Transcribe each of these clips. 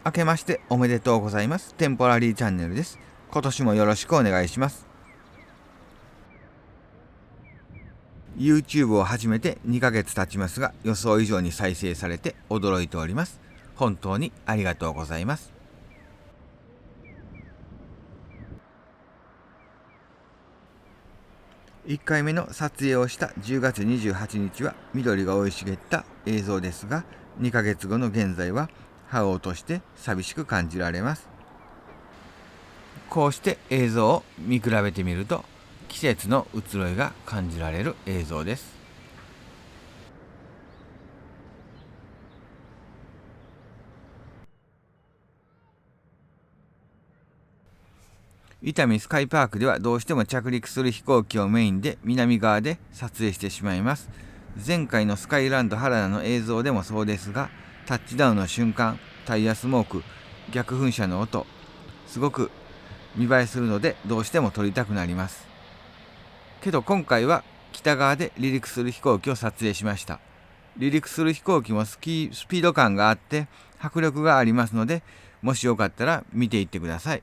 明けましておめでとうございます。テンポラリーチャンネルです。今年もよろしくお願いします。YouTube を始めて2ヶ月経ちますが、予想以上に再生されて驚いております。本当にありがとうございます。1回目の撮影をした10月28日は緑が生い茂った映像ですが、2ヶ月後の現在は葉を落として寂しく感じられます。こうして映像を見比べてみると、季節の移ろいが感じられる映像です。伊丹スカイパークではどうしても着陸する飛行機をメインで南側で撮影してしまいます。前回のスカイランド原田の映像でもそうですが、タッチダウンの瞬間、タイヤスモーク、逆噴射の音、すごく見栄えするのでどうしても撮りたくなります。けど今回は北側で離陸する飛行機を撮影しました。離陸する飛行機もスピード感があって迫力がありますので、もしよかったら見ていってください。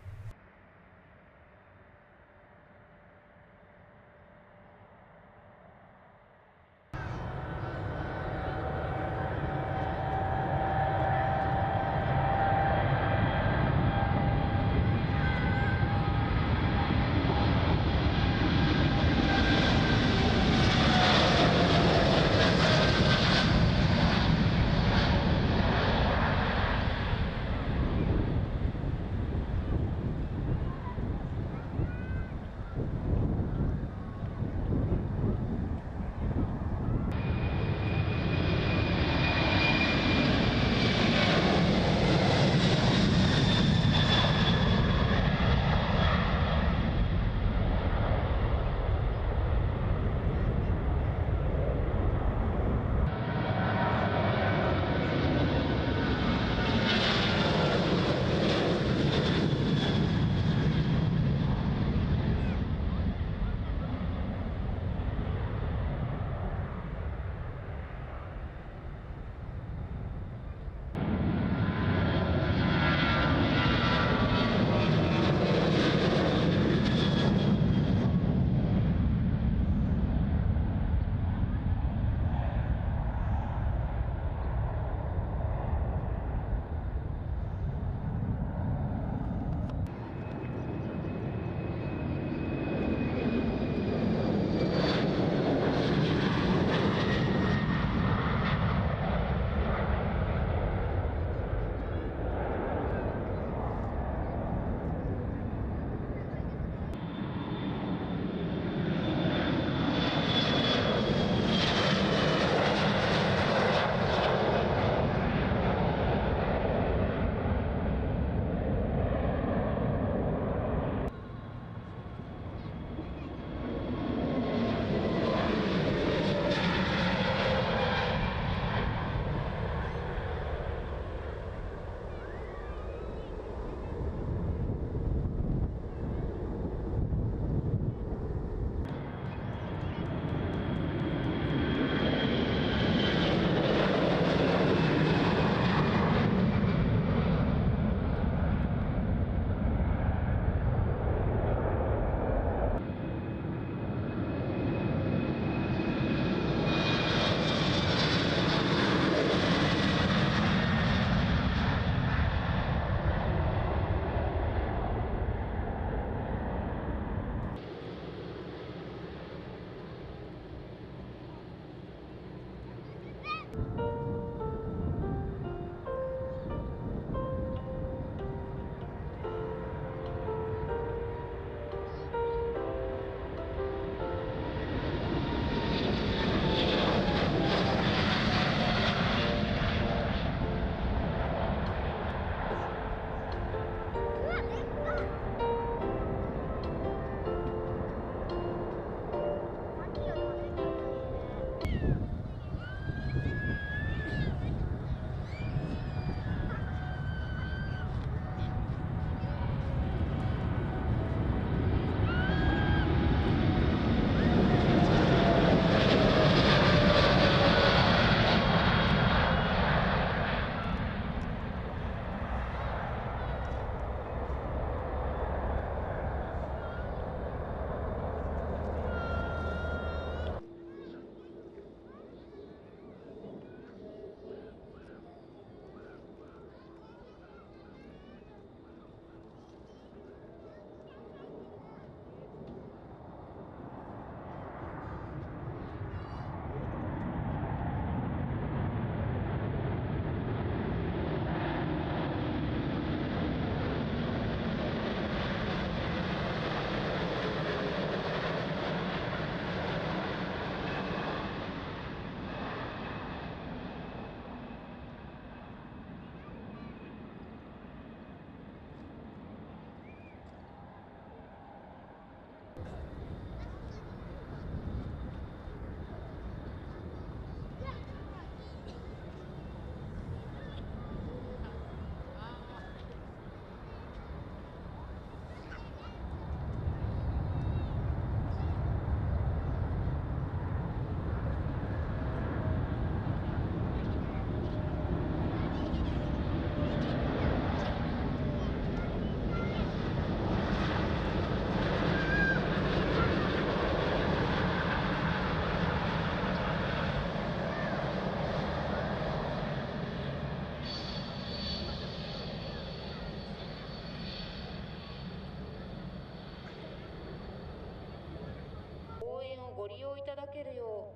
用いただけるよ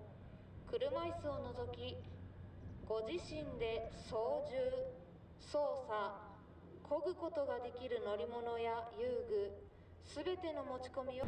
う、車椅子を除きご自身で操縦、操作、漕ぐことができる乗り物や遊具、すべての持ち込みを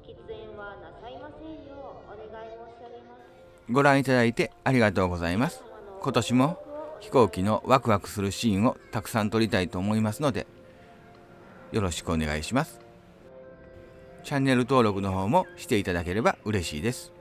喫煙はなさいませんようお願い申し上げます。ご覧いただいてありがとうございます。今年も飛行機のワクワクするシーンをたくさん撮りたいと思いますので、よろしくお願いします。チャンネル登録の方もしていただければ嬉しいです。